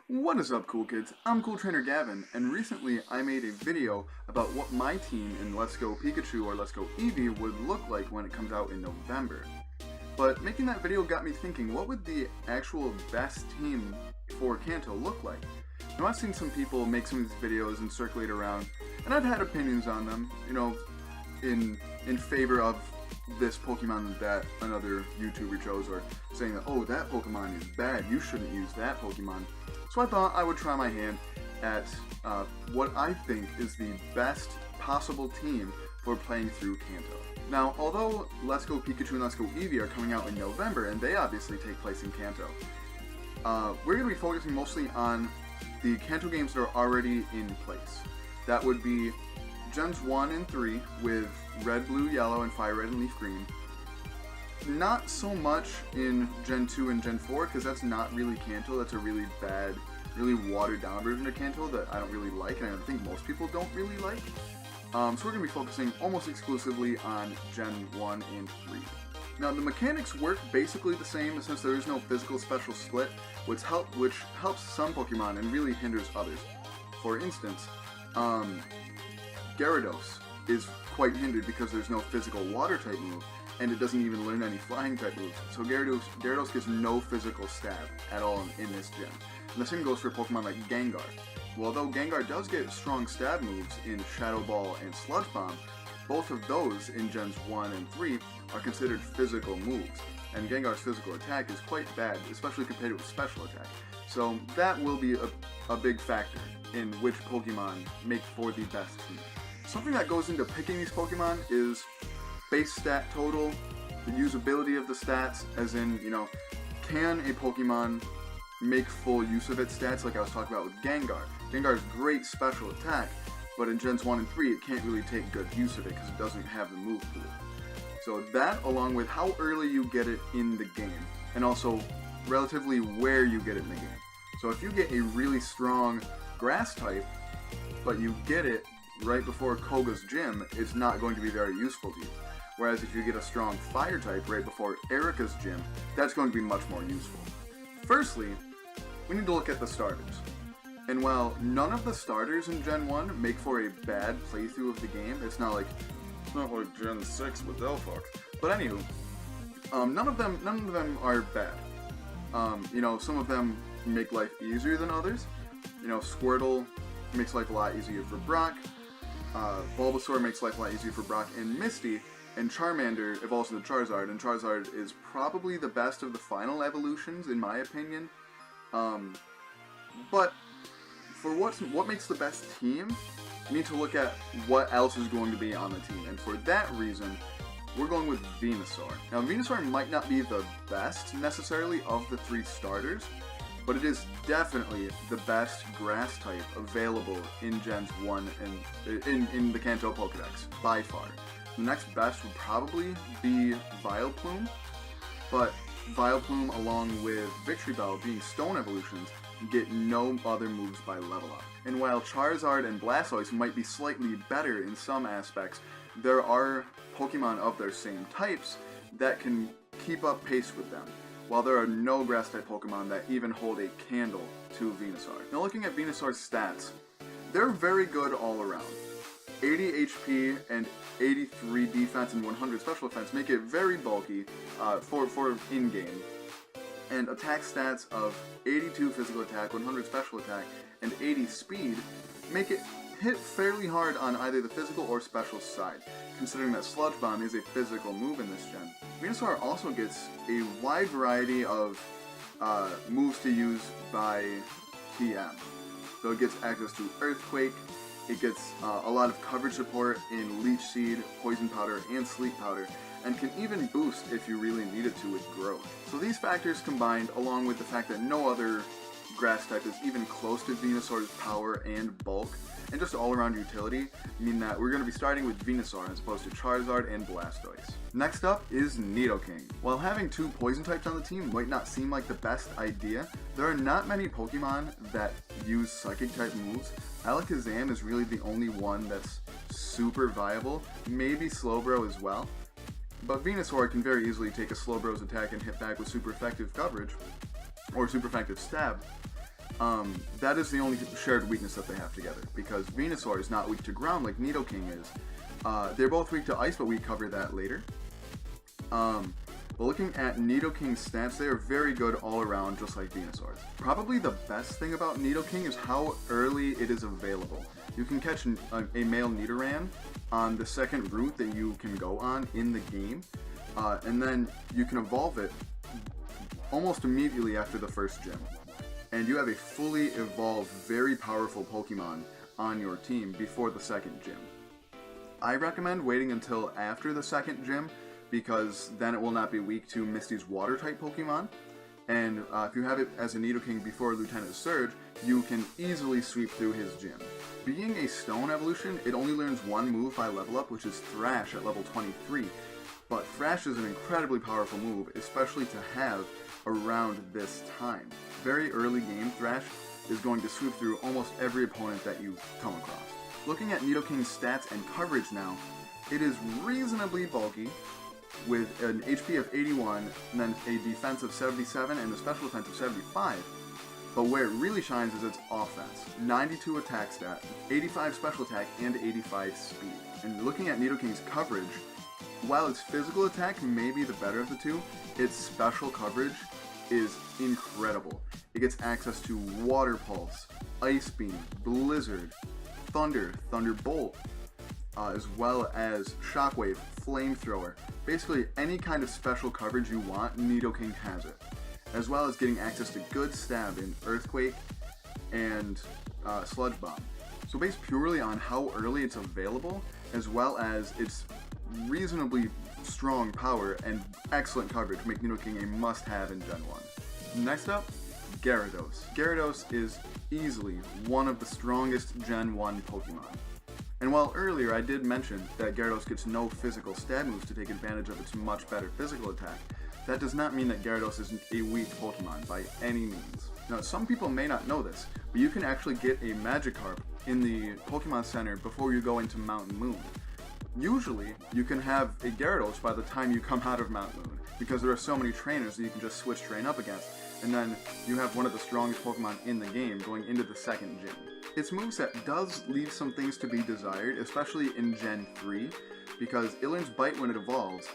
What is up, cool kids? I'm Cool Trainer Gavin, and recently I made a video about what my team in Let's Go Pikachu or Let's Go Eevee would look like when it comes out in November. But making that video got me thinking, what would the actual best team for Kanto look like? Now, I've seen some people make some of these videos and circulate around, and I've had opinions on them, in favor of this Pokemon that another YouTuber chose, or saying that, oh, that Pokemon is bad, you shouldn't use that Pokemon. So I thought I would try my hand at what I think is the best possible team for playing through Kanto. Now, although Let's Go Pikachu and Let's Go Eevee are coming out in November, and they obviously take place in Kanto, we're going to be focusing mostly on the Kanto games that are already in place. That would be Gens 1 and 3 with Red, Blue, Yellow, and Fire Red and Leaf Green. Not so much in Gen 2 and Gen 4, because that's not really Kanto. That's a really bad, really watered down version of Kanto that I don't really like, and I think most people don't really like. So we're going to be focusing almost exclusively on Gen 1 and 3. Now, the mechanics work basically the same since there is no physical special split, which helps some Pokemon and really hinders others. For instance, Gyarados is quite hindered because there's no physical water type move, and it doesn't even learn any flying type moves. So Gyarados gets no physical stab at all in this gen. And the same goes for a Pokemon like Gengar. Well, although Gengar does get strong stab moves in Shadow Ball and Sludge Bomb, both of those in Gens 1 and 3 are considered physical moves, and Gengar's physical attack is quite bad, especially compared with special attack. So that will be a big factor in which Pokemon make for the best team. Something that goes into picking these Pokemon is base stat total, the usability of the stats, as in, can a Pokemon make full use of its stats, like I was talking about with Gengar. Gengar's great special attack, but in Gens 1 and 3 it can't really take good use of it because it doesn't have the move pool. So that, along with how early you get it in the game, and also relatively where you get it in the game. So if you get a really strong grass type, but you get it right before Koga's gym, it's not going to be very useful to you. Whereas if you get a strong fire type right before Erika's gym, that's going to be much more useful. Firstly, we need to look at the starters. And while none of the starters in Gen 1 make for a bad playthrough of the game, it's not like Gen 6 with Delphox. But anywho, none of them are bad. Some of them make life easier than others. Squirtle makes life a lot easier for Brock. Bulbasaur makes life a lot easier for Brock and Misty, and Charmander evolves into Charizard, and Charizard is probably the best of the final evolutions, in my opinion. But for what makes the best team, you need to look at what else is going to be on the team, and for that reason, we're going with Venusaur. Now, Venusaur might not be the best, necessarily, of the three starters, but it is definitely the best grass type available in Gens 1 and in the Kanto Pokedex, by far. The next best would probably be Vileplume, but Vileplume along with Victory Bell being stone evolutions get no other moves by level up. And while Charizard and Blastoise might be slightly better in some aspects, there are Pokemon of their same types that can keep up pace with them, while there are no grass-type Pokemon that even hold a candle to Venusaur. Now, looking at Venusaur's stats, they're very good all around. 80 HP and 83 defense and 100 special defense make it very bulky for in-game. And attack stats of 82 physical attack, 100 special attack, and 80 speed make it hit fairly hard on either the physical or special side, considering that Sludge Bomb is a physical move in this gen. Venusaur also gets a wide variety of moves to use by TM. So it gets access to Earthquake, it gets a lot of coverage support in Leech Seed, Poison Powder, and Sleep Powder, and can even boost if you really need it to with Growth. So these factors combined, along with the fact that no other grass type is even close to Venusaur's power and bulk, and just all-around utility, mean that we're going to be starting with Venusaur as opposed to Charizard and Blastoise. Next up is Nidoking. While having two poison types on the team might not seem like the best idea, there are not many Pokemon that use psychic type moves. Alakazam is really the only one that's super viable, maybe Slowbro as well. But Venusaur can very easily take a Slowbro's attack and hit back with super effective coverage, or super effective stab, That is the only shared weakness that they have together, because Venusaur is not weak to ground like Nidoking is. They're both weak to ice, but we cover that later. But looking at Nidoking's stats, they are very good all around, just like Venusaur's. Probably the best thing about Nidoking is how early it is available. You can catch a male Nidoran on the second route that you can go on in the game, and then you can evolve it almost immediately after the first gym. And you have a fully evolved, very powerful Pokemon on your team before the second gym. I recommend waiting until after the second gym, because then it will not be weak to Misty's Water-type Pokemon. And if you have it as a Nidoking before Lieutenant Surge, you can easily sweep through his gym. Being a Stone evolution, it only learns one move by level up, which is Thrash at level 23. But Thrash is an incredibly powerful move, especially to have around this time. Very early game, Thrash is going to sweep through almost every opponent that you come across. Looking at Nidoking's stats and coverage now, it is reasonably bulky, with an HP of 81, and then a defense of 77, and a special defense of 75. But where it really shines is its offense. 92 attack stat, 85 special attack, and 85 speed. And looking at Nidoking's coverage, while its physical attack may be the better of the two, its special coverage is incredible. It gets access to Water Pulse, Ice Beam, Blizzard, Thunder, Thunderbolt, as well as Shockwave, Flamethrower. Basically, any kind of special coverage you want, Nidoking has it. As well as getting access to good stab in Earthquake and Sludge Bomb. So based purely on how early it's available, as well as its reasonably strong power and excellent coverage, make Nidoking a must-have in Gen 1. Next up, Gyarados. Gyarados is easily one of the strongest Gen 1 Pokemon. And while earlier I did mention that Gyarados gets no physical stab moves to take advantage of its much better physical attack, that does not mean that Gyarados isn't a weak Pokemon by any means. Now, some people may not know this, but you can actually get a Magikarp in the Pokemon Center before you go into Mountain Moon. Usually, you can have a Gyarados by the time you come out of Mountain Moon, because there are so many trainers that you can just switch train up against, and then you have one of the strongest Pokemon in the game going into the second gym. Its moveset does leave some things to be desired, especially in Gen 3, because it learns Bite when it evolves,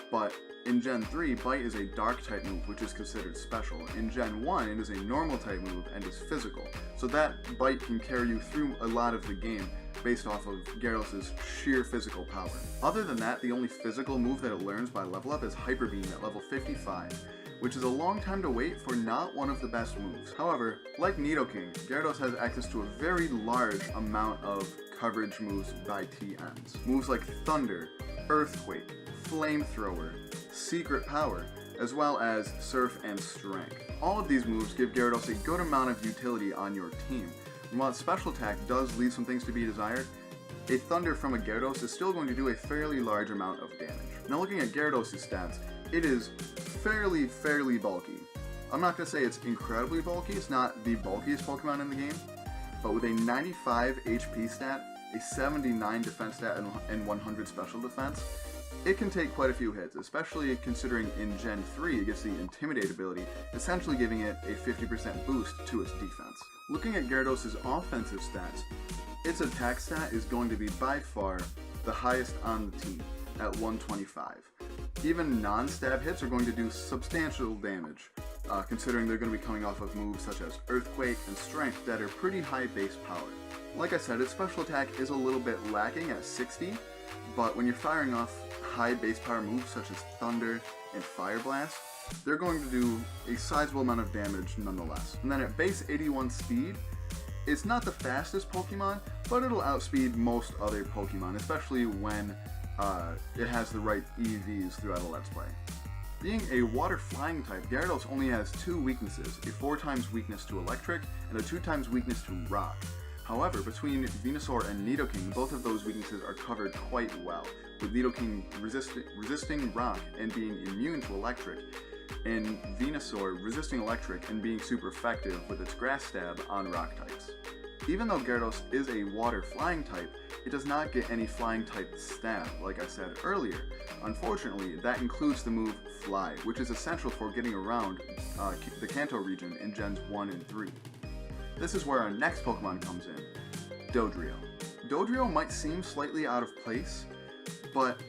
but in Gen 3, Bite is a Dark-type move, which is considered special. In Gen 1, it is a normal-type move and is physical, so that Bite can carry you through a lot of the game based off of Gyarados' sheer physical power. Other than that, the only physical move that it learns by level up is Hyper Beam at level 55, which is a long time to wait for not one of the best moves. However, like Nidoking, Gyarados has access to a very large amount of coverage moves by TMs. Moves like Thunder, Earthquake, Flamethrower, Secret Power, as well as Surf and Strength. All of these moves give Gyarados a good amount of utility on your team. And while its special attack does leave some things to be desired, a Thunder from a Gyarados is still going to do a fairly large amount of damage. Now looking at Gyarados' stats, it is fairly bulky. I'm not going to say it's incredibly bulky, it's not the bulkiest Pokemon in the game, but with a 95 HP stat, a 79 defense stat, and 100 special defense, it can take quite a few hits, especially considering in Gen 3 it gets the Intimidate ability, essentially giving it a 50% boost to its defense. Looking at Gyarados' offensive stats, its attack stat is going to be by far the highest on the team, at 125. Even non-stab hits are going to do substantial damage, considering they're going to be coming off of moves such as Earthquake and Strength that are pretty high base power. Like I said, its special attack is a little bit lacking at 60, but when you're firing off high base power moves such as Thunder and Fire Blast, they're going to do a sizable amount of damage nonetheless. And then at base 81 speed, it's not the fastest Pokemon, but it'll outspeed most other Pokemon, especially when it has the right EVs throughout a Let's Play. Being a water flying type, Gyarados only has two weaknesses, a 4x weakness to electric and a 2x weakness to rock. However, between Venusaur and Nidoking, both of those weaknesses are covered quite well, with Nidoking resisting rock and being immune to electric, and Venusaur resisting electric and being super effective with its grass stab on rock types. Even though Gyarados is a water flying type, it does not get any flying type stab, like I said earlier. Unfortunately, that includes the move Fly, which is essential for getting around the Kanto region in Gens 1 and 3. this is where our next Pokemon comes in, Dodrio. Dodrio might seem slightly out of place, but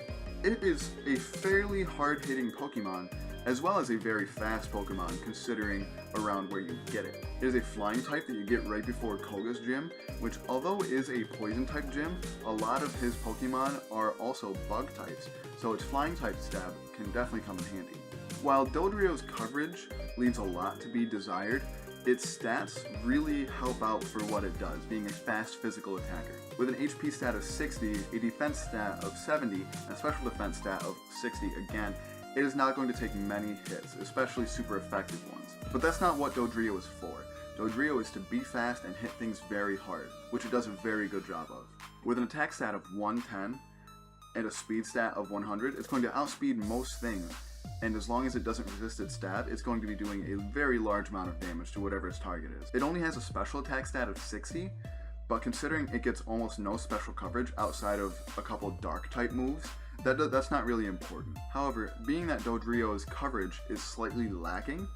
it is a fairly hard-hitting Pokemon, as well as a very fast Pokemon considering around where you get it. It is a flying type that you get right before Koga's gym, which although is a poison type gym, a lot of his Pokemon are also bug types, so its flying type stab can definitely come in handy. While Dodrio's coverage leaves a lot to be desired, its stats really help out for what it does, being a fast physical attacker. With an HP stat of 60, a defense stat of 70, and a special defense stat of 60 again, it is not going to take many hits, especially super effective ones. But that's not what Dodrio is for. Dodrio is to be fast and hit things very hard, which it does a very good job of. With an attack stat of 110 and a speed stat of 100, it's going to outspeed most things, and as long as it doesn't resist its stab, it's going to be doing a very large amount of damage to whatever its target is. It only has a special attack stat of 60, but considering it gets almost no special coverage outside of a couple dark type moves, that's not really important. However, being that Dodrio's coverage is slightly lacking,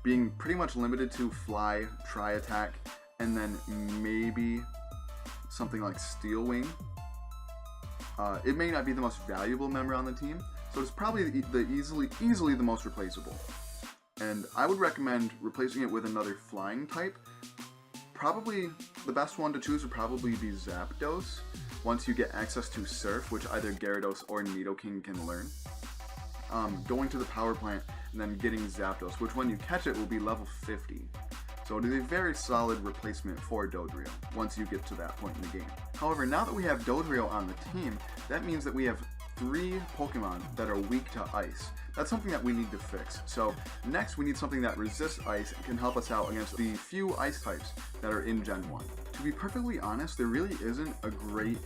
being pretty much limited to Fly, Tri-Attack, and then maybe something like Steel Wing, it may not be the most valuable member on the team, so it's probably easily the most replaceable. And I would recommend replacing it with another flying type. Probably the best one to choose would probably be Zapdos, once you get access to Surf, which either Gyarados or Nidoking can learn. Going to the power plant and then getting Zapdos, which when you catch it will be level 50. So it is a very solid replacement for Dodrio once you get to that point in the game. However, now that we have Dodrio on the team, that means that we have 3 Pokemon that are weak to Ice. That's something that we need to fix. So next we need something that resists Ice and can help us out against the few Ice types that are in Gen 1. To be perfectly honest, there really isn't a great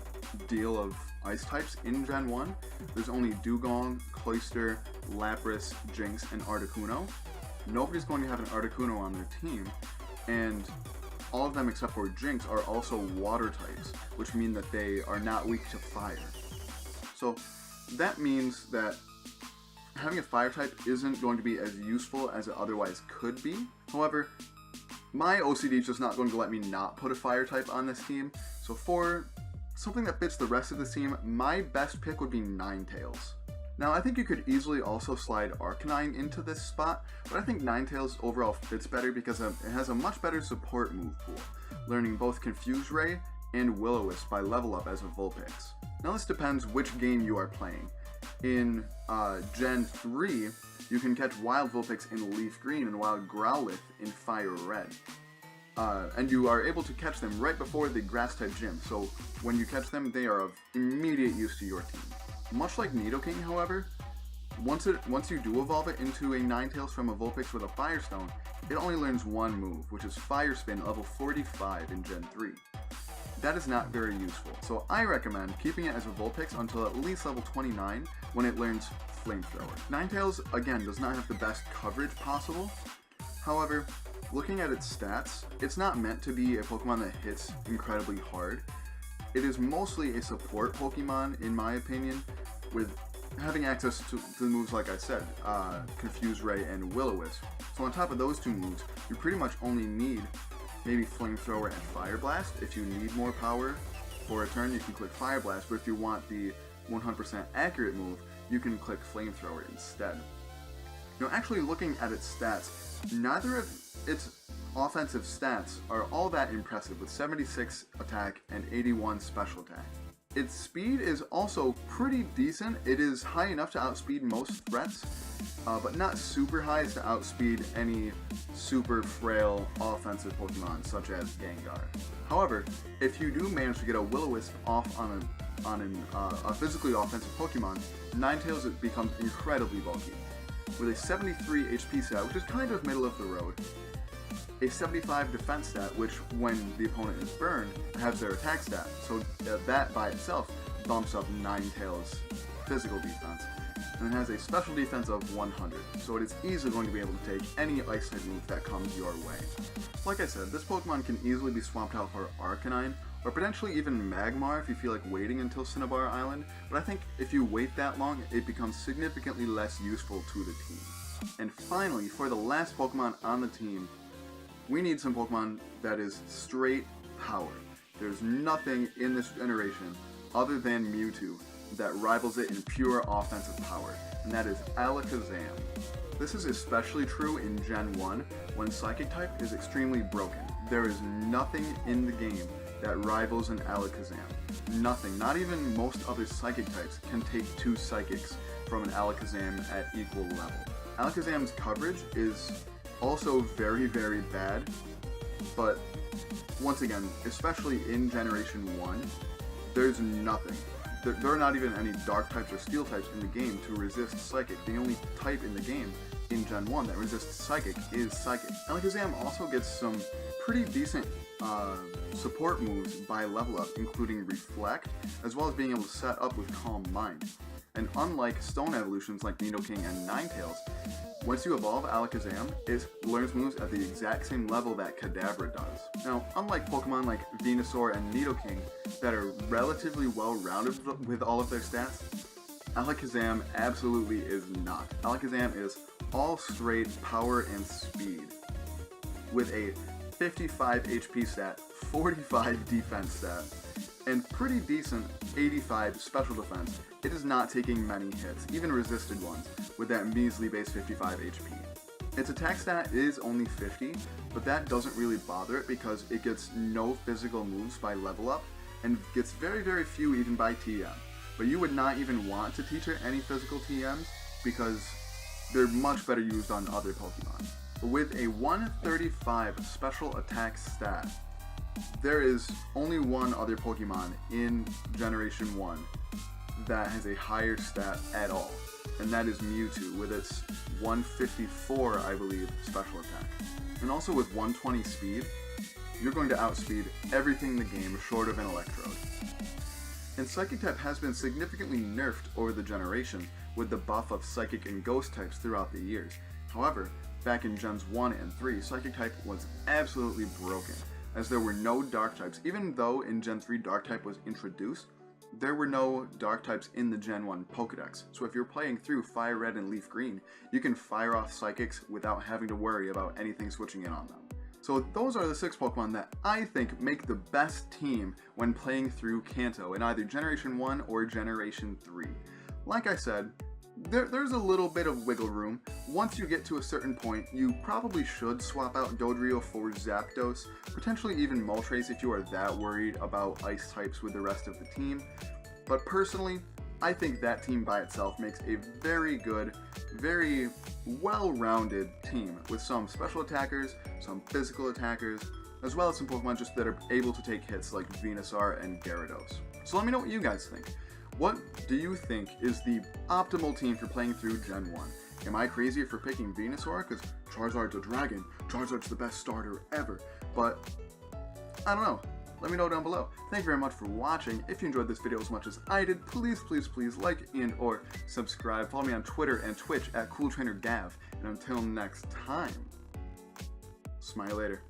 deal of Ice types in Gen 1. There's only Dugong, Cloyster, Lapras, Jinx, and Articuno. Nobody's going to have an Articuno on their team, and all of them except for Jinx are also water types, which mean that they are not weak to fire. So that means that having a fire type isn't going to be as useful as it otherwise could be. However, my OCD is just not going to let me not put a fire type on this team, so for something that fits the rest of the team, my best pick would be Ninetails. Now, I think you could easily also slide Arcanine into this spot, but I think Ninetails overall fits better because it has a much better support move pool, learning both Confuse Ray and Will-O-Wisp by level up as a Vulpix. Now this depends which game you are playing. In Gen 3, you can catch Wild Vulpix in Leaf Green and Wild Growlithe in Fire Red. And you are able to catch them right before the Grass-type gym, so when you catch them, they are of immediate use to your team. Much like Nidoking, however, once you do evolve it into a Ninetales from a Vulpix with a Firestone, it only learns one move, which is Fire Spin level 45 in Gen 3. That is not very useful, so I recommend keeping it as a Vulpix until at least level 29 when it learns Flamethrower. Ninetales, again, does not have the best coverage possible. However, looking at its stats, it's not meant to be a Pokemon that hits incredibly hard. It is mostly a support Pokemon, in my opinion, with having access to the moves like I said, Confuse Ray and Will-O-Wisp. So on top of those 2 moves, you pretty much only need maybe Flamethrower and Fire Blast. If you need more power for a turn, you can click Fire Blast, but if you want the 100% accurate move, you can click Flamethrower instead. Now, actually looking at its stats, neither of its offensive stats are all that impressive, with 76 attack and 81 special attack. Its speed is also pretty decent. It is high enough to outspeed most threats, but not super high as to outspeed any super frail offensive Pokemon such as Gengar. However, if you do manage to get a Will-O-Wisp off on a physically offensive Pokemon, Ninetales becomes incredibly bulky. With a 73 HP stat, which is kind of middle of the road, a 75 defense stat, which when the opponent is burned, has their attack stat, so that by itself bumps up Ninetales' physical defense, and it has a special defense of 100, so it is easily going to be able to take any ice type move that comes your way. Like I said, this Pokemon can easily be swapped out for Arcanine, or potentially even Magmar if you feel like waiting until Cinnabar Island, but I think if you wait that long, it becomes significantly less useful to the team. And finally, for the last Pokemon on the team, We need some Pokemon that is straight power. There's nothing in this generation other than Mewtwo that rivals it in pure offensive power, and that is Alakazam. This is especially true in Gen 1 when Psychic type is extremely broken. There is nothing in the game that rivals an Alakazam. Nothing, not even most other Psychic types can take 2 Psychics from an Alakazam at equal level. Alakazam's coverage is also very, very bad, but once again, especially in Generation 1, there's nothing. There are not even any Dark types or Steel types in the game to resist Psychic. The only type in the game in Gen 1 that resists Psychic is Psychic. Alakazam also gets some pretty decent support moves by level up, including Reflect, as well as being able to set up with Calm Mind. And unlike Stone evolutions like Nidoking and Ninetails, once you evolve Alakazam, it learns moves at the exact same level that Kadabra does. Now, unlike Pokemon like Venusaur and Nidoking that are relatively well-rounded with all of their stats, Alakazam absolutely is not. Alakazam is all straight power and speed, with a 55 HP stat, 45 defense stat, and pretty decent 85 special defense. It is not taking many hits, even resisted ones, with that measly base 55 HP. Its attack stat is only 50, but that doesn't really bother it because it gets no physical moves by level up, and gets very, very few even by TM. But you would not even want to teach it any physical TMs because they're much better used on other Pokemon. With a 135 special attack stat, there is only one other Pokemon in Generation 1 that has a higher stat at all, and that is Mewtwo with its 154, I believe, special attack. And also with 120 speed, you're going to outspeed everything in the game short of an Electrode. And Psychic type has been significantly nerfed over the generation with the buff of Psychic and Ghost types throughout the years. However, back in Gens 1 and 3, Psychic type was absolutely broken, as there were no Dark types. Even though in Gen 3 Dark type was introduced, there were no Dark types in the Gen 1 Pokedex. So if you're playing through Fire Red and Leaf Green, you can fire off Psychics without having to worry about anything switching in on them. So those are the 6 Pokemon that I think make the best team when playing through Kanto in either Generation 1 or Generation 3. Like I said, there's a little bit of wiggle room. Once you get to a certain point, you probably should swap out Dodrio for Zapdos, potentially even Moltres if you are that worried about Ice types with the rest of the team. But personally, I think that team by itself makes a very good, very well-rounded team with some special attackers, some physical attackers, as well as some Pokemon just that are able to take hits like Venusaur and Gyarados. So let me know what you guys think. What do you think is the optimal team for playing through Gen 1? Am I crazy for picking Venusaur because Charizard's a dragon, Charizard's the best starter ever, but I don't know. Let me know down below. Thank you very much for watching. If you enjoyed this video as much as I did, please, please, please like and or subscribe. Follow me on Twitter and Twitch at CoolTrainerGav. And until next time, smile later.